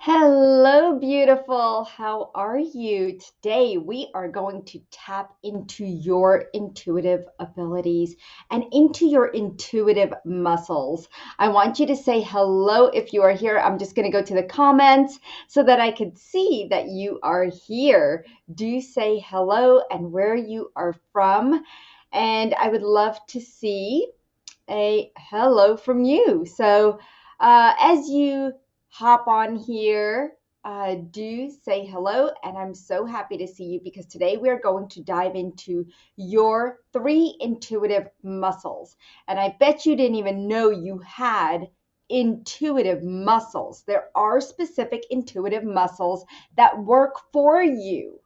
Hello, beautiful. How are you? Today, we are going to tap into your intuitive abilities and into your intuitive muscles. I want you to say hello if you are here. I'm just going to go to the comments so that I can see that you are here. Do say hello and where you are from. And I would love to see a hello from you. As you hop on here, do say hello. And I'm so happy to see you because today we're going to dive into your three intuitive muscles. And I bet you didn't even know you had intuitive muscles. There are specific intuitive muscles that work for you.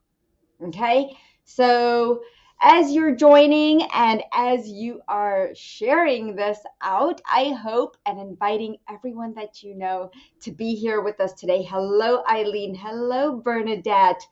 Okay. So, as you're joining and as you are sharing this out, I hope and inviting everyone that you know to be here with us today. Hello, Eileen. Hello, Bernadette.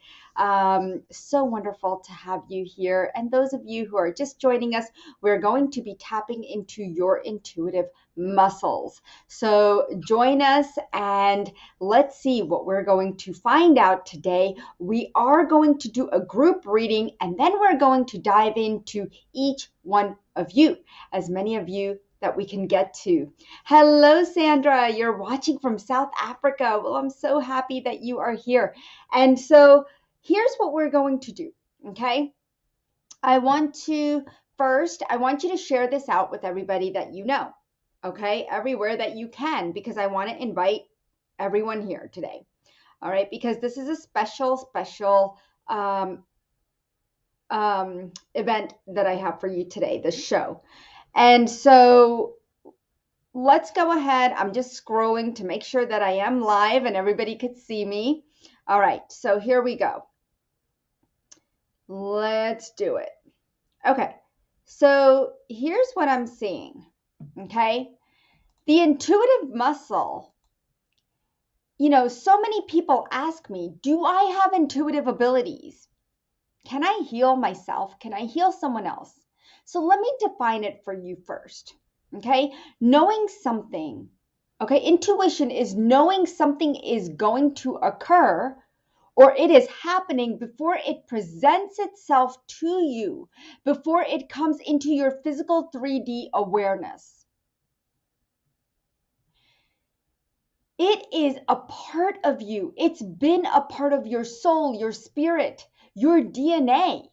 So wonderful to have you here. And those of you who are just joining us, we're going to be tapping into your intuitive muscles. So, join us and let's see what we're going to find out today. We are going to do a group reading and then we're going to dive into each one of you, as many of you that we can get to. Hello, Sandra. You're watching from South Africa. Well, I'm so happy that you are here. And so here's what we're going to do, okay? I want you to share this out with everybody that you know, okay? Everywhere that you can, because I want to invite everyone here today. All right, because this is a special um, event that I have for you today, the show. And so let's go ahead. I'm just scrolling to make sure that I am live and everybody could see me. All right, so here we go. Let's do it. Okay, so here's what I'm seeing. Okay, the intuitive muscle. So many people ask me, do I have intuitive abilities? Can I heal myself? Can I heal someone else? So let me define it for you first. Okay. Knowing something. Okay. Intuition is knowing something is going to occur or it is happening before it presents itself to you, before it comes into your physical 3D awareness. It is a part of you. It's been a part of your soul, your spirit, your DNA.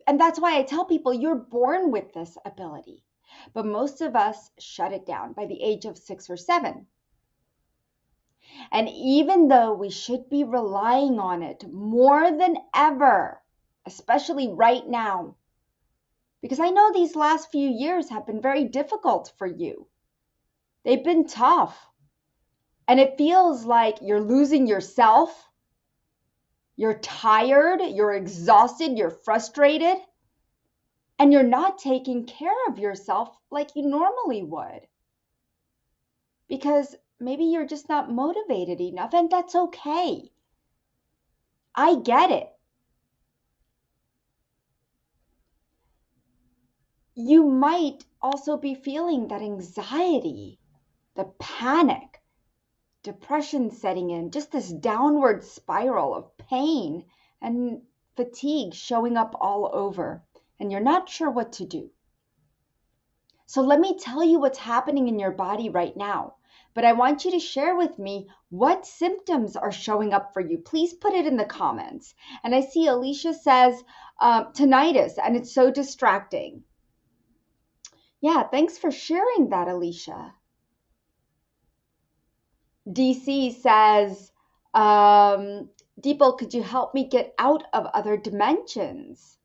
And that's why I tell people you're born with this ability. But most of us shut it down by the age of 6 or 7. And even though we should be relying on it more than ever, especially right now, because I know these last few years have been very difficult for you. They've been tough. And it feels like you're losing yourself. You're tired, you're exhausted, you're frustrated. And you're not taking care of yourself like you normally would. Because maybe you're just not motivated enough, and that's okay. I get it. You might also be feeling that anxiety, the panic, depression setting in, just this downward spiral of pain and fatigue showing up all over, and you're not sure what to do. So let me tell you what's happening in your body right now. But I want you to share with me what symptoms are showing up for you. Please put it in the comments. And I see Alicia says tinnitus, and it's so distracting. Yeah, thanks for sharing that, Alicia. DC says, Dipal, could you help me get out of other dimensions?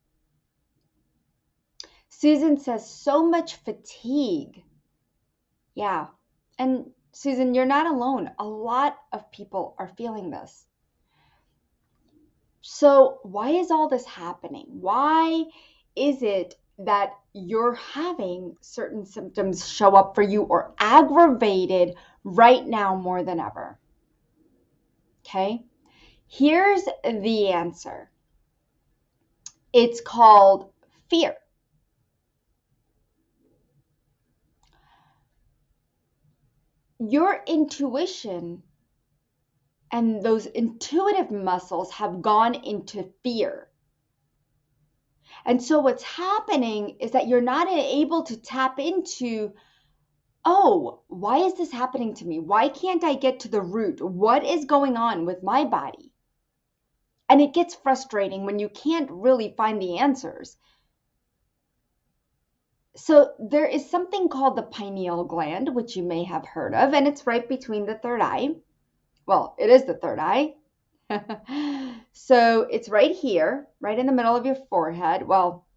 Susan says, so much fatigue. Yeah. And Susan, you're not alone. A lot of people are feeling this. So why is all this happening? Why is it that you're having certain symptoms show up for you or aggravated right now more than ever? Okay. Here's the answer. It's called fear. Your intuition And those intuitive muscles have gone into fear. And so what's happening is that you're not able to tap into, oh, why is this happening to me? Why can't I get to the root? What is going on with my body? And it gets frustrating when you can't really find the answers. So there is something called the pineal gland, which you may have heard of, and it's right between the third eye. Well, it is the third eye. So it's right here, right in the middle of your forehead. Well,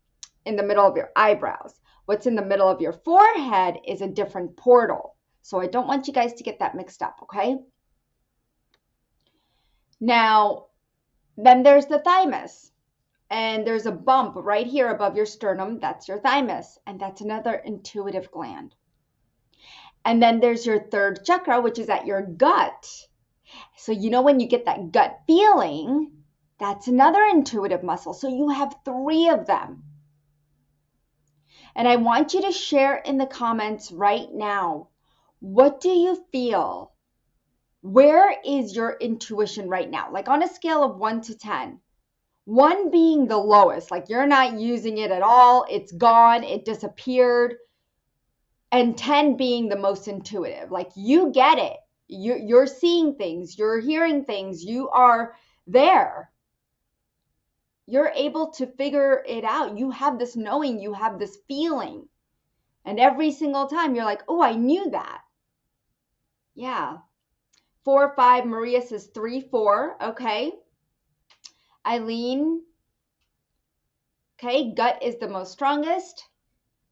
in the middle of your eyebrows. What's in the middle of your forehead is a different portal. So I don't want you guys to get that mixed up, okay? Now, then there's the thymus. And there's a bump right here above your sternum. That's your thymus. And that's another intuitive gland. And then there's your third chakra, which is at your gut. So you know when you get that gut feeling, that's another intuitive muscle. So you have 3 of them. And I want you to share in the comments right now, what do you feel? Where is your intuition right now? Like on a scale of 1 to 10. 1 being the lowest, like you're not using it at all, it's gone, it disappeared. And 10 being the most intuitive, like you get it. You're seeing things, you're hearing things, you are there. You're able to figure it out. You have this knowing, you have this feeling. And every single time you're like, oh, I knew that. Yeah. 4, 5, Maria says 3, 4. Okay. Eileen. Okay, gut is the most strongest.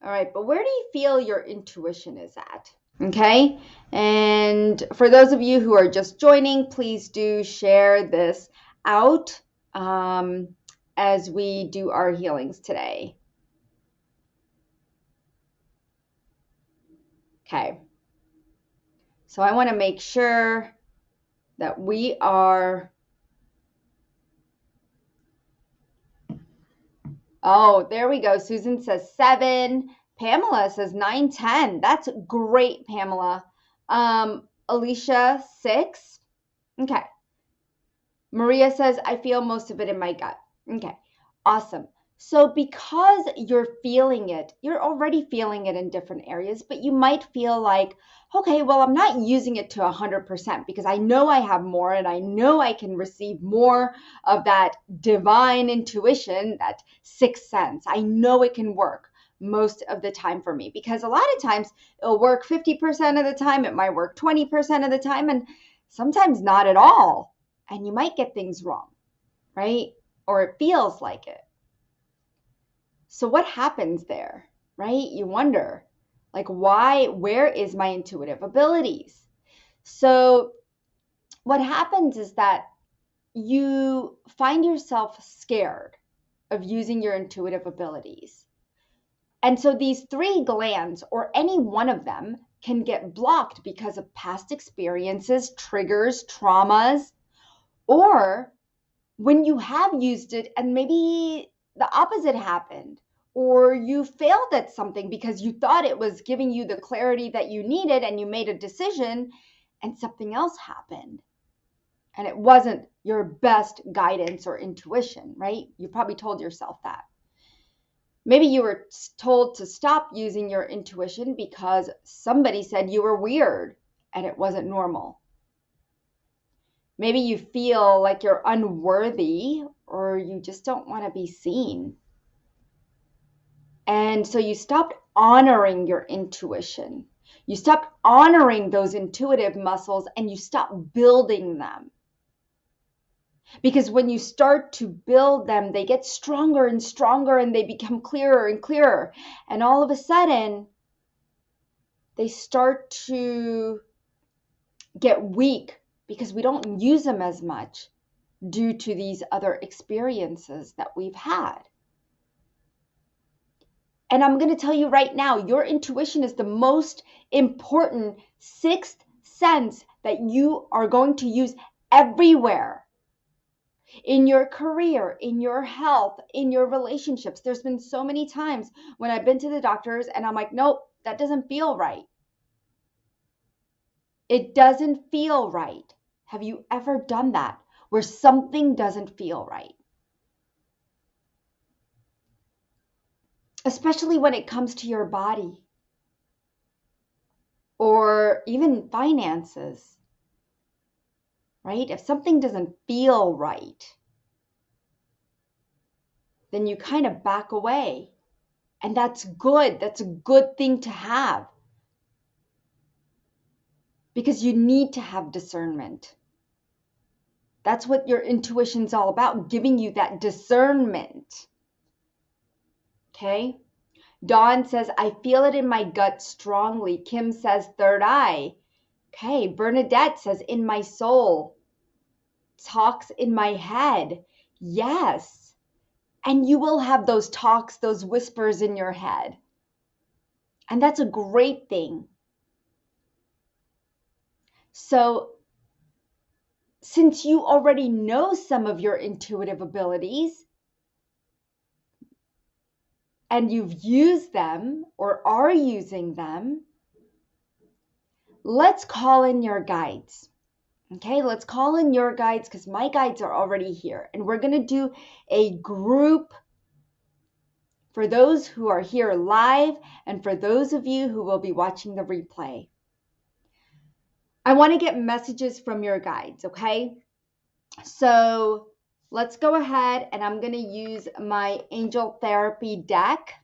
All right, but where do you feel your intuition is at? Okay, and for those of you who are just joining, please do share this out as we do our healings today. Okay, so I want to make sure that we are, oh, there we go. Susan says 7. Pamela says 9, 10. That's great, Pamela. Alicia, 6. Okay. Maria says, I feel most of it in my gut. Okay, awesome. So because you're feeling it, you're already feeling it in different areas, but you might feel like, okay, well, I'm not using it to 100% because I know I have more and I know I can receive more of that divine intuition, that sixth sense. I know it can work most of the time for me because a lot of times it'll work 50% of the time, it might work 20% of the time, and sometimes not at all. And you might get things wrong, right? Or it feels like it. So what happens there, right? You wonder, like, why, where is my intuitive abilities? So what happens is that you find yourself scared of using your intuitive abilities. And so these 3 glands, or any one of them, can get blocked because of past experiences, triggers, traumas, or when you have used it and maybe the opposite happened, or you failed at something because you thought it was giving you the clarity that you needed and you made a decision and something else happened and it wasn't your best guidance or intuition, right? You probably told yourself that. Maybe you were told to stop using your intuition because somebody said you were weird and it wasn't normal. Maybe you feel like you're unworthy or you just don't want to be seen. And so you stopped honoring your intuition. You stopped honoring those intuitive muscles and you stopped building them. Because when you start to build them, they get stronger and stronger and they become clearer and clearer. And all of a sudden, they start to get weak because we don't use them as much due to these other experiences that we've had. And I'm going to tell you right now, your intuition is the most important sixth sense that you are going to use everywhere. In your career, in your health, in your relationships. There's been so many times when I've been to the doctors and I'm like, nope, that doesn't feel right. It doesn't feel right. Have you ever done that where something doesn't feel right? Especially when it comes to your body or even finances, right? If something doesn't feel right, then you kind of back away. And that's good. That's a good thing to have because you need to have discernment. That's what your intuition's all about, giving you that discernment. Okay? Dawn says, I feel it in my gut strongly. Kim says, third eye. Okay. Bernadette says, in my soul. Talks in my head. Yes. And you will have those talks, those whispers in your head. And that's a great thing. So, since you already know some of your intuitive abilities and you've used them or are using them, let's call in your guides. Okay, let's call in your guides because my guides are already here. And we're going to do a group for those who are here live and for those of you who will be watching the replay. I want to get messages from your guides, okay? So let's go ahead and I'm going to use my angel therapy deck,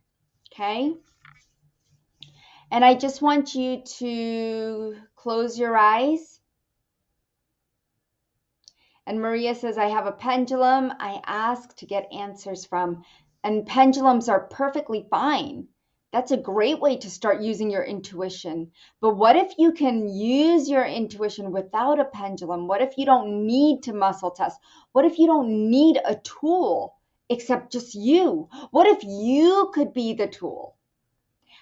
okay? And I just want you to close your eyes. And Maria says, I have a pendulum I ask to get answers from. And pendulums are perfectly fine. That's a great way to start using your intuition. But what if you can use your intuition without a pendulum? What if you don't need to muscle test? What if you don't need a tool except just you? What if you could be the tool?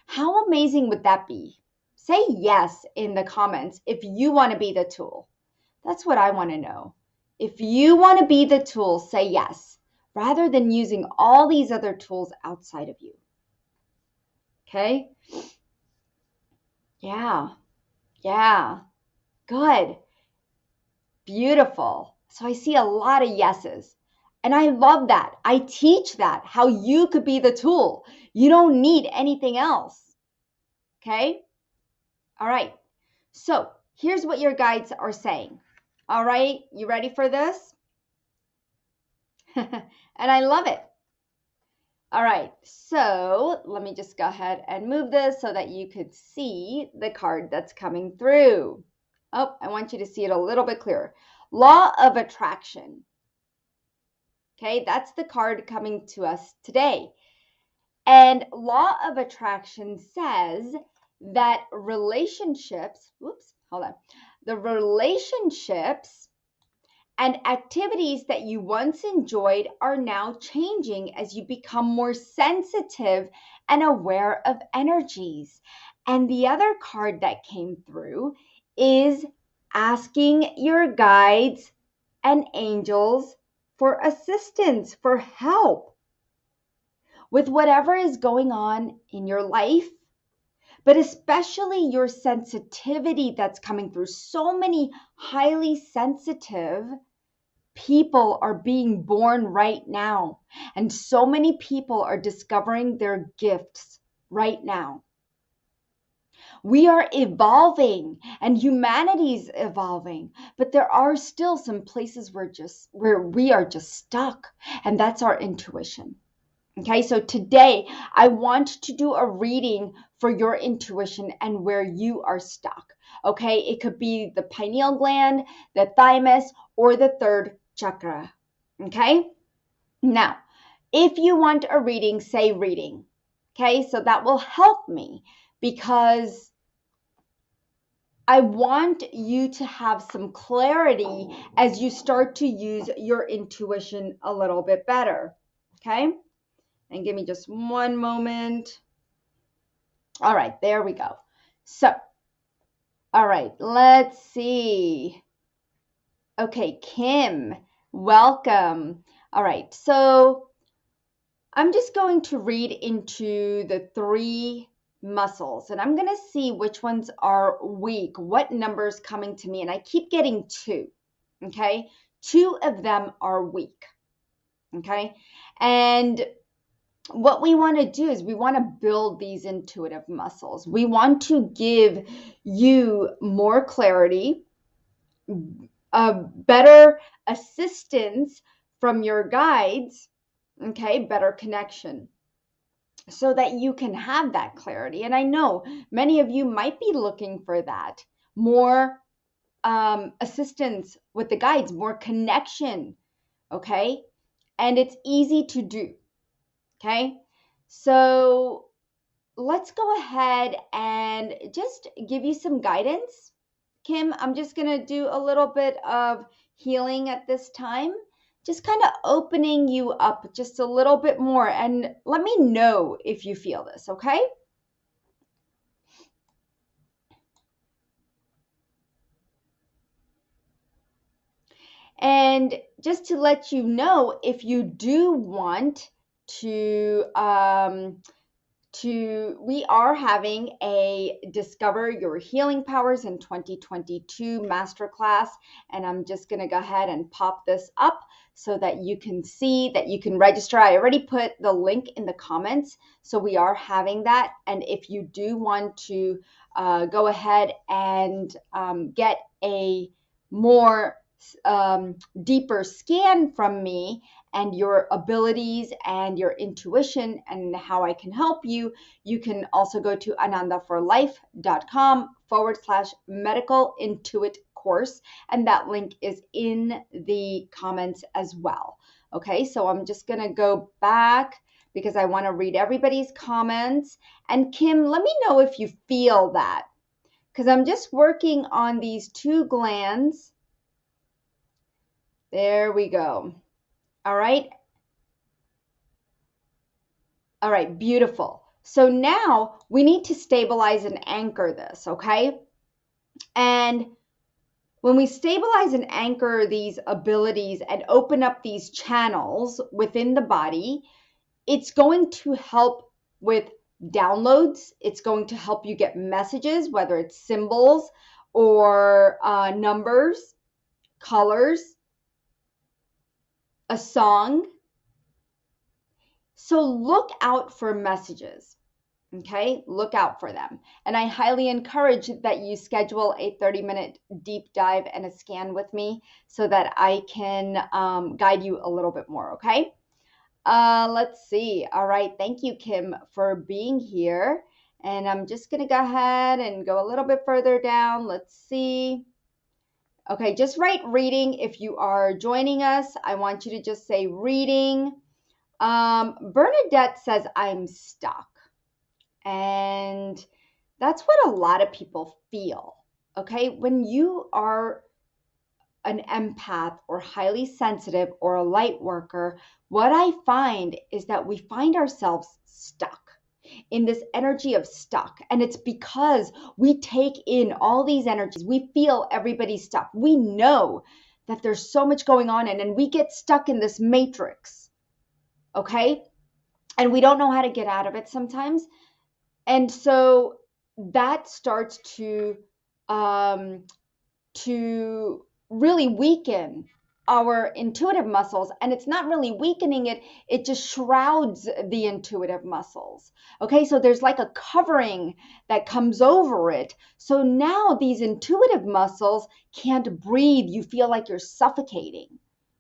How amazing would that be? Say yes in the comments if you want to be the tool. That's what I want to know. If you want to be the tool, say yes, rather than using all these other tools outside of you. Okay? Yeah. Good. Beautiful. So I see a lot of yeses. And I love that. I teach that, how you could be the tool. You don't need anything else. Okay? All right. So here's what your guides are saying. All right. You ready for this? And I love it. All right, so let me just go ahead and move this so that you could see the card that's coming through. Oh, I want you to see it a little bit clearer. Law of attraction. Okay, that's the card coming to us today. And law of attraction says that relationships, the relationships and activities that you once enjoyed are now changing as you become more sensitive and aware of energies. And the other card that came through is asking your guides and angels for assistance, for help with whatever is going on in your life, but especially your sensitivity that's coming through. So many highly sensitive people are being born right now, and so many people are discovering their gifts right now. We are evolving and humanity's evolving, but there are still some places where we are just stuck, and that's our intuition. Okay, so today I want to do a reading for your intuition and where you are stuck. Okay, it could be the pineal gland, the thymus, or the third chakra. Okay, now if you want a reading, say reading. Okay, so that will help me because I want you to have some clarity as you start to use your intuition a little bit better. Okay. And give me just one moment. All right, there we go. So, all right, let's see. Okay, Kim, welcome. All right, so I'm just going to read into the 3 muscles, and I'm going to see which ones are weak, what numbers coming to me, and I keep getting 2. Okay. 2 of them are weak. Okay. And what we want to do is we want to build these intuitive muscles. We want to give you more clarity, a better assistance from your guides, okay, better connection, so that you can have that clarity. And I know many of you might be looking for that more assistance with the guides, more connection, okay? And it's easy to do, okay? So let's go ahead and just give you some guidance. Kim, I'm just going to do a little bit of healing at this time, just kind of opening you up just a little bit more. And let me know if you feel this, okay? And just to let you know, if you do want we are having a Discover Your Healing Powers in 2022 masterclass, and I'm just going to go ahead and pop this up so that you can see that you can register. I already put the link in the comments, so we are having that. And if you do want to go ahead and get a more deeper scan from me and your abilities and your intuition and how I can help you, you can also go to anandaforlife.com/medical intuit course. And that link is in the comments as well. Okay, so I'm just going to go back because I want to read everybody's comments. And Kim, let me know if you feel that, because I'm just working on these 2 glands. There we go. All right. All right, beautiful. So now we need to stabilize and anchor this, okay? And when we stabilize and anchor these abilities and open up these channels within the body, it's going to help with downloads. It's going to help you get messages, whether it's symbols or numbers, colors, a song. So look out for messages, okay? Look out for them. And I highly encourage that you schedule a 30-minute deep dive and a scan with me so that I can guide you a little bit more, okay? Let's see. All right. Thank you, Kim, for being here. And I'm just going to go ahead and go a little bit further down. Let's see. Okay, just write reading if you are joining us. I want you to just say reading. Bernadette says, I'm stuck. And that's what a lot of people feel. Okay, when you are an empath or highly sensitive or a light worker, what I find is that we find ourselves stuck in this energy of stuck. And it's because we take in all these energies. We feel everybody's stuck. We know that there's so much going on, and we get stuck in this matrix. Okay? And we don't know how to get out of it sometimes. And so that starts to really weaken our intuitive muscles. And it's not really weakening it, it just shrouds the intuitive muscles. Okay, so there's like a covering that comes over it. So now these intuitive muscles can't breathe. You feel like you're suffocating,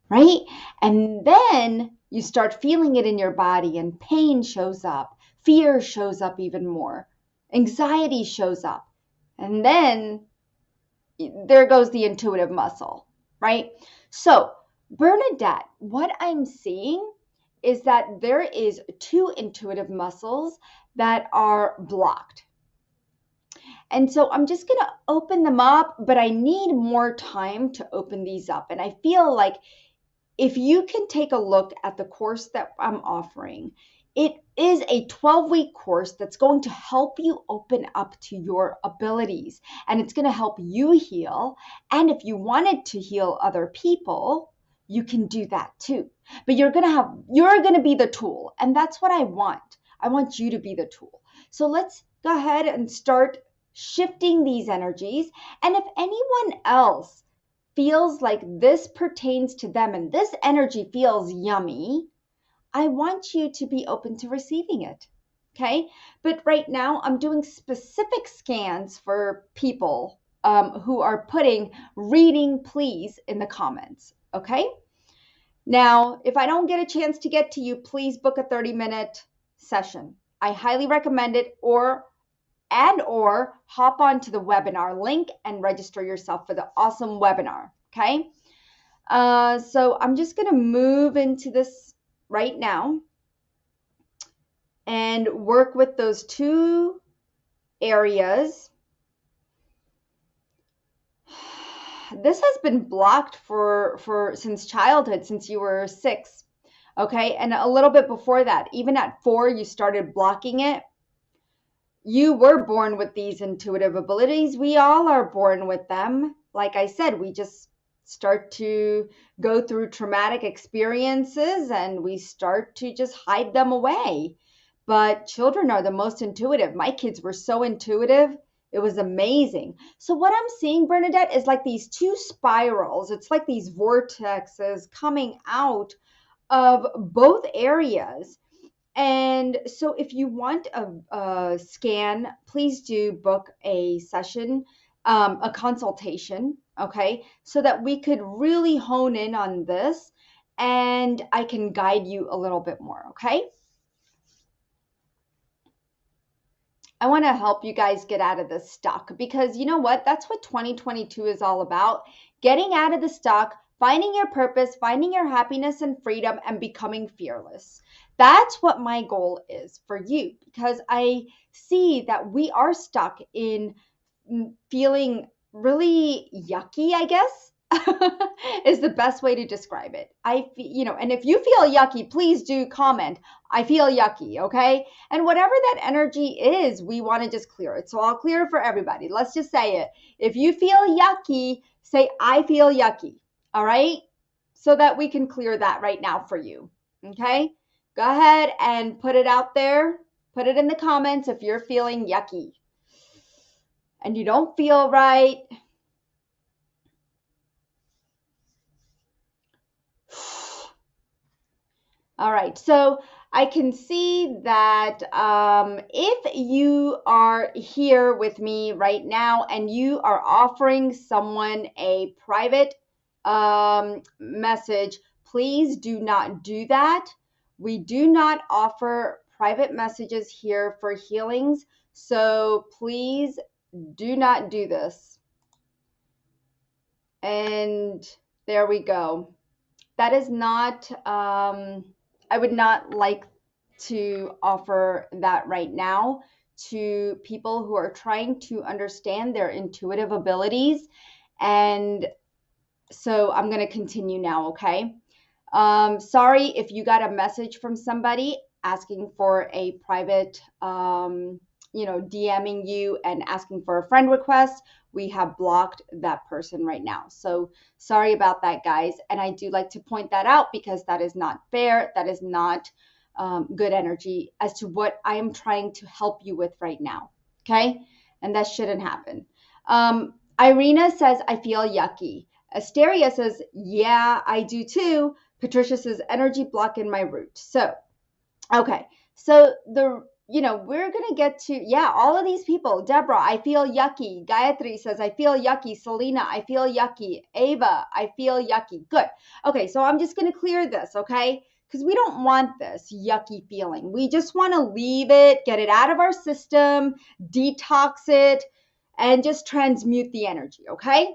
right? And then you start feeling it in your body, and pain shows up, fear shows up even more, anxiety shows up, and then there goes the intuitive muscle, right? So Bernadette, what I'm seeing is that there is 2 intuitive muscles that are blocked. And so I'm just going to open them up, but I need more time to open these up. And I feel like if you can take a look at the course that I'm offering, it is a 12-week course that's going to help you open up to your abilities, and it's going to help you heal. And if you wanted to heal other people, you can do that too. But you're going to be the tool, and that's what I want. I want you to be the tool. So let's go ahead and start shifting these energies. And if anyone else feels like this pertains to them and this energy feels yummy, I want you to be open to receiving it. Okay. But right now, I'm doing specific scans for people who are putting reading please in the comments. Okay. Now, if I don't get a chance to get to you, please book a 30-minute session. I highly recommend it, or hop onto the webinar link and register yourself for the awesome webinar. Okay. So I'm just going to move into this right now and work with those two areas. This has been blocked for since childhood, since you were 6. Okay. And a little bit before that, even at 4, you started blocking it. You were born with these intuitive abilities. We all are born with them. Like I said, we just start to go through traumatic experiences and we start to just hide them away. But children are the most intuitive. My kids were so intuitive. It was amazing. So what I'm seeing, Bernadette, is like these two spirals. It's like these vortexes coming out of both areas. And so if you want a scan, please do book a session, a consultation, okay? So that we could really hone in on this and I can guide you a little bit more, okay? I want to help you guys get out of the stuck, because you know what? That's what 2022 is all about. Getting out of the stuck, finding your purpose, finding your happiness and freedom, and becoming fearless. That's what my goal is for you, because I see that we are stuck in feeling really yucky, I guess. Is the best way to describe it. And if you feel yucky, please do comment. I feel yucky, okay? And whatever that energy is, we want to just clear it. So I'll clear it for everybody. Let's just say it. If you feel yucky, say I feel yucky, all right? So that we can clear that right now for you, okay? Go ahead and put it out there. Put it in the comments if you're feeling yucky and you don't feel right. All right, so I can see that if you are here with me right now and you are offering someone a private message, please do not do that. We do not offer private messages here for healings, so please do not do this. And there we go. That is not... I would not like to offer that right now to people who are trying to understand their intuitive abilities. And so I'm going to continue now, okay? Sorry if you got a message from somebody asking for a private, DMing you and asking for a friend request. We have blocked that person right now. So sorry about that, guys. And I do like to point that out because that is not fair. That is not good energy as to what I am trying to help you with right now. Okay? And that shouldn't happen. Irina says, I feel yucky. Asteria says, yeah, I do too. Patricia says, energy block in my root. So, okay. So we're going to get to, all of these people. Deborah, I feel yucky. Gayatri says, I feel yucky. Selena, I feel yucky. Ava, I feel yucky. Good. Okay, so I'm just going to clear this, okay? Because we don't want this yucky feeling. We just want to leave it, get it out of our system, detox it, and just transmute the energy, okay?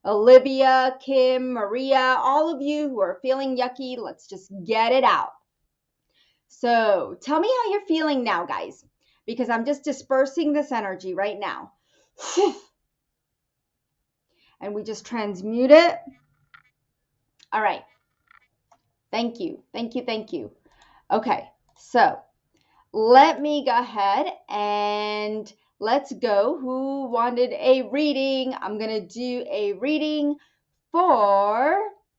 Olivia, Kim, Maria, all of you who are feeling yucky, let's just get it out. So tell me how you're feeling now, guys, because I'm just dispersing this energy right now. And we just transmute it. All right. Thank you. Thank you. Thank you. Okay. So let me go ahead and let's go. Who wanted a reading? I'm going to do a reading for,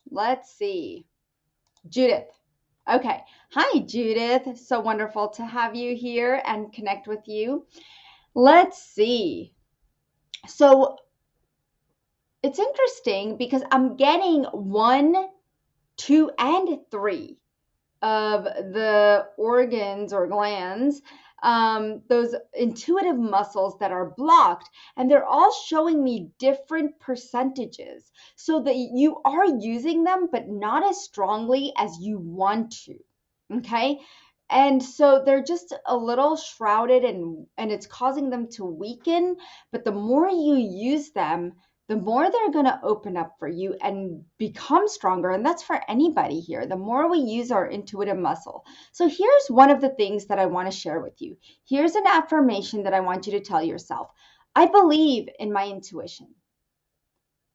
let's see, Judith. Okay. Hi, Judith. So wonderful to have you here and connect with you. Let's see. So it's interesting because I'm getting 1, 2, and 3 of the organs or glands, those intuitive muscles that are blocked, and they're all showing me different percentages so that you are using them, but not as strongly as you want to. Okay. And so they're just a little shrouded and it's causing them to weaken. But the more you use them, the more they're going to open up for you and become stronger. And that's for anybody here. The more we use our intuitive muscle. So here's one of the things that I want to share with you. Here's an affirmation that I want you to tell yourself. I believe in my intuition.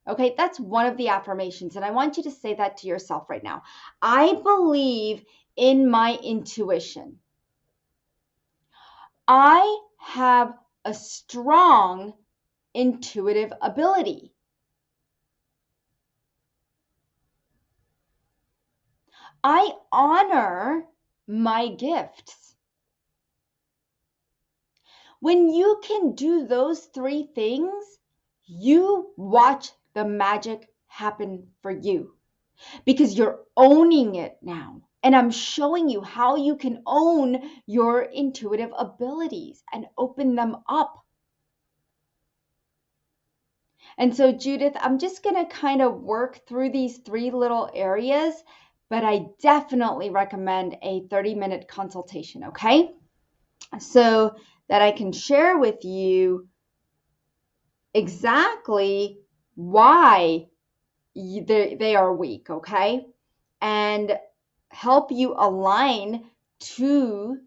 Okay, that's one of the affirmations. And I want you to say that to yourself right now. I believe in my intuition. I have a strong intuitive ability. I honor my gifts. When you can do those 3 things, you watch the magic happen for you because you're owning it now. And I'm showing you how you can own your intuitive abilities and open them up. And so, Judith, I'm just going to kind of work through these 3 little areas, but I definitely recommend a 30-minute consultation, okay? So that I can share with you exactly why they are weak, okay? And help you align to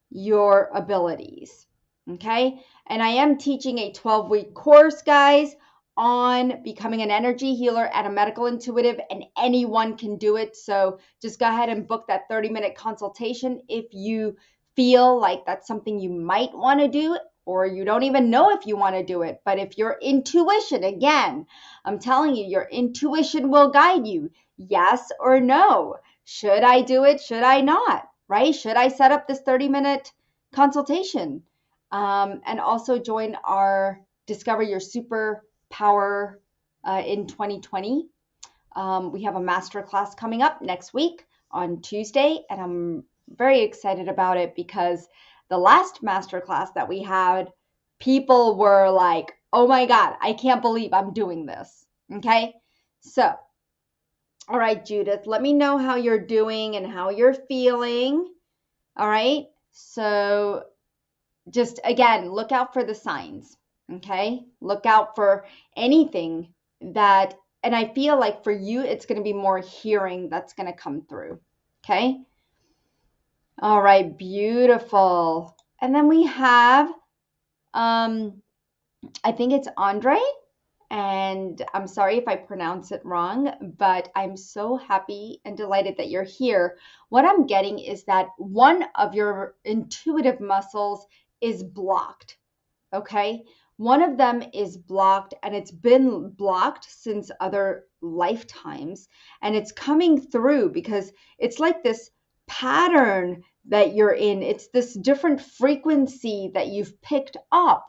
your abilities, okay? And I am teaching a 12-week course, guys, on becoming an energy healer and a medical intuitive, and anyone can do it. So just go ahead and book that 30-minute consultation if you feel like that's something you might want to do, or you don't even know if you want to do it. But if your intuition, again, I'm telling you, your intuition will guide you. Yes or no. Should I do it? Should I not? Right? Should I set up this 30-minute consultation? And also join our Discover Your Superpower in 2020. We have a masterclass coming up next week on Tuesday, and I'm very excited about it because the last masterclass that we had, people were like, oh my God, I can't believe I'm doing this. Okay. So, all right, Judith, let me know how you're doing and how you're feeling. All right. So just again, look out for the signs. Okay. Look out for anything that, and I feel like for you, it's going to be more hearing that's going to come through. Okay. All right. Beautiful. And then we have, I think it's Andre. And I'm sorry if I pronounce it wrong, but I'm so happy and delighted that you're here. What I'm getting is that one of your intuitive muscles is blocked, okay? One of them is blocked, and it's been blocked since other lifetimes, and it's coming through because it's like this pattern that you're in. It's this different frequency that you've picked up.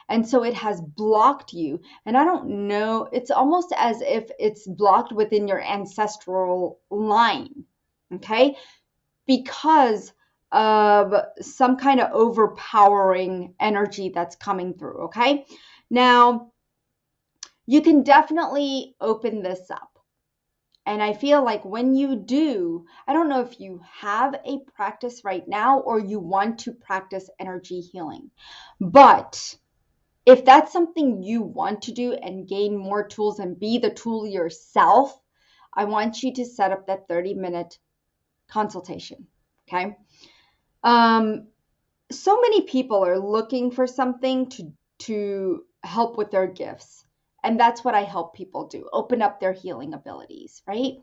And so it has blocked you. And I don't know, it's almost as if it's blocked within your ancestral line, okay? Because of some kind of overpowering energy that's coming through, okay? Now, you can definitely open this up. And I feel like when you do, I don't know if you have a practice right now or you want to practice energy healing, but if that's something you want to do and gain more tools and be the tool yourself, I want you to set up that 30-minute consultation, okay? So many people are looking for something to help with their gifts, and that's what I help people do, open up their healing abilities, right?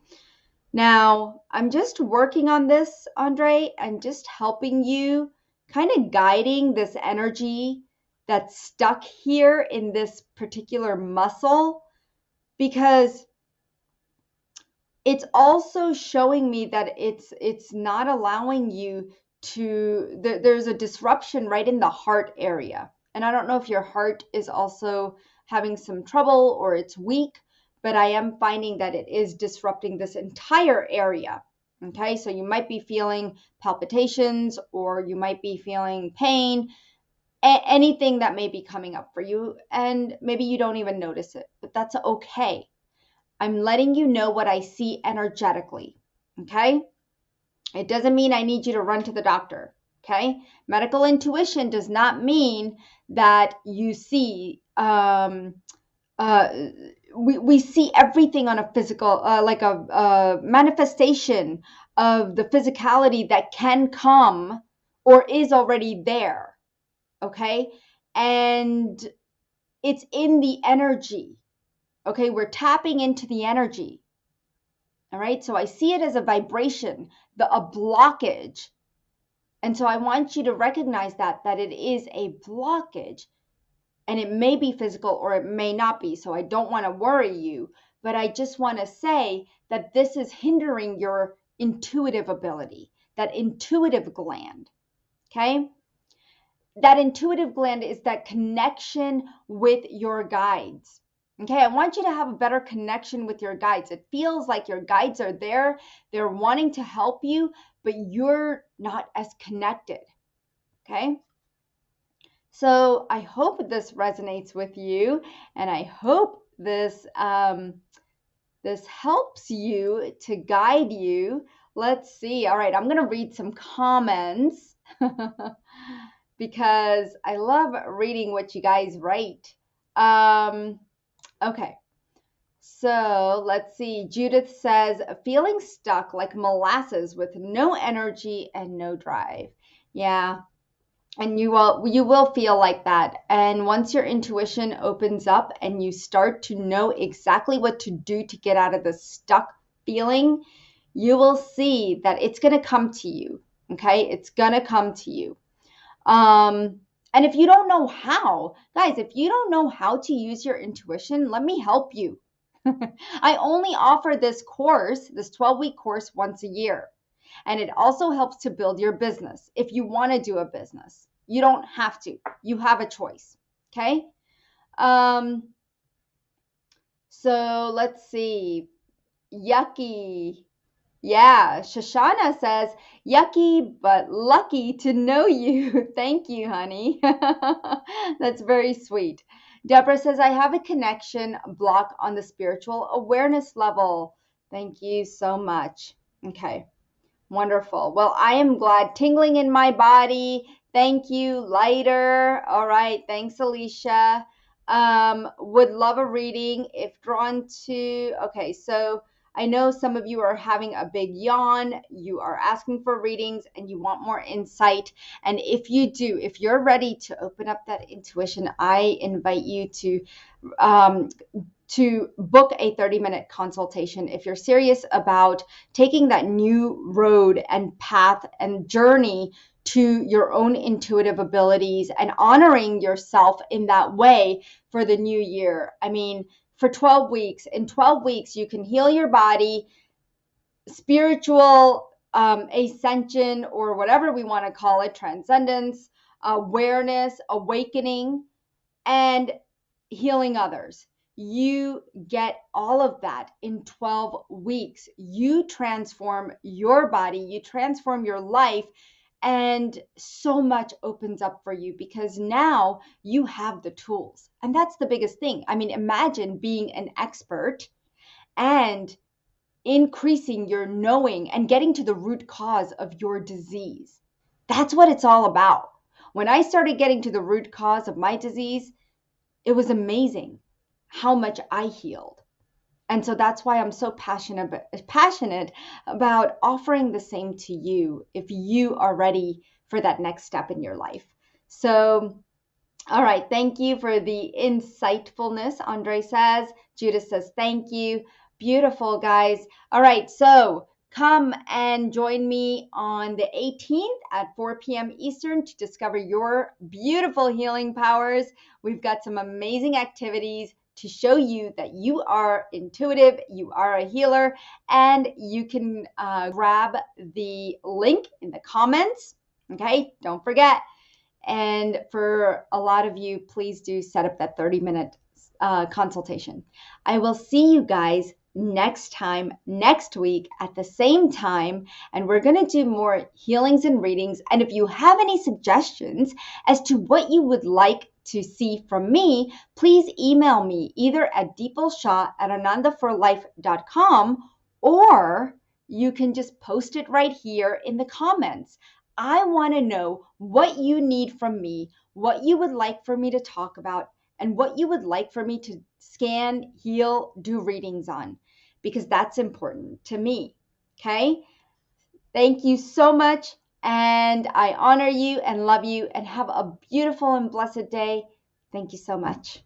Now, I'm just working on this, Andre, and just helping you, kind of guiding this energy that's stuck here in this particular muscle, because it's also showing me that it's not allowing you to, there's a disruption right in the heart area, And I don't know if your heart is also having some trouble or it's weak, but I am finding that it is disrupting this entire area. Okay, so you might be feeling palpitations or you might be feeling pain, anything that may be coming up for you, and maybe you don't even notice it, but that's okay. I'm letting you know what I see energetically. Okay, it doesn't mean I need you to run to the doctor. Okay, medical intuition does not mean that you see uh, we see everything on a physical, like a manifestation of the physicality that can come or is already there. Okay, and it's in the energy. Okay, we're tapping into the energy. All right, so I see it as a vibration, a blockage. And so I want you to recognize that it is a blockage, and it may be physical or it may not be. So I don't want to worry you, but I just want to say that this is hindering your intuitive ability, that intuitive gland. Okay. That intuitive gland is that connection with your guides. Okay, I want you to have a better connection with your guides. It feels like your guides are there, they're wanting to help you, but you're not as connected. Okay, so I hope this resonates with you, and I hope this this helps you to guide you. Let's see. All right, I'm going to read some comments because I love reading what you guys write. Okay. So let's see. Judith says, feeling stuck like molasses with no energy and no drive. Yeah. And you will feel like that. And once your intuition opens up and you start to know exactly what to do to get out of the stuck feeling, you will see that it's going to come to you. Okay? It's going to come to you. And if you don't know how, guys, if you don't know how to use your intuition, let me help you. I only offer this course, this 12-week course, once a year. And it also helps to build your business. If you want to do a business, you don't have to. You have a choice. Okay. So let's see. Yucky. Yeah, Shoshana says, yucky but lucky to know you. Thank you, honey. That's very sweet. Deborah says, I have a connection block on the spiritual awareness level. Thank you so much. Okay, wonderful. Well, I am glad. Tingling in my body. Thank you. Lighter. All right. Thanks, Alicia. Would love a reading if drawn to. Okay, so I know some of you are having a big yawn. You are asking for readings and you want more insight. And if you do, if you're ready to open up that intuition, I invite you to book a 30-minute consultation if you're serious about taking that new road and path and journey to your own intuitive abilities and honoring yourself in that way for the new year. I mean, for 12 weeks, in 12 weeks, you can heal your body, spiritual ascension, or whatever we want to call it, transcendence, awareness, awakening, and healing others. You get all of that in 12 weeks. You transform your body, you transform your life, and so much opens up for you because now you have the tools. And that's the biggest thing. I mean, imagine being an expert and increasing your knowing and getting to the root cause of your disease. That's what it's all about. When I started getting to the root cause of my disease, it was amazing how much I healed. And so that's why I'm so passionate about offering the same to you if you are ready for that next step in your life. So, all right, thank you for the insightfulness, Andre says. Judith says, thank you. Beautiful, guys. All right, so come and join me on the 18th at 4 p.m. Eastern to discover your beautiful healing powers. We've got some amazing activities to show you that you are intuitive, you are a healer, and you can grab the link in the comments. Okay, don't forget. And for a lot of you, please do set up that 30-minute consultation. I will see you guys next time, next week at the same time. And we're going to do more healings and readings. And if you have any suggestions as to what you would like to see from me, please email me either at deepalshah@anandaforlife.com, or you can just post it right here in the comments. I want to know what you need from me, what you would like for me to talk about, and what you would like for me to scan, heal, do readings on, because that's important to me. Okay? Thank you so much. And I honor you and love you and have a beautiful and blessed day. Thank you so much.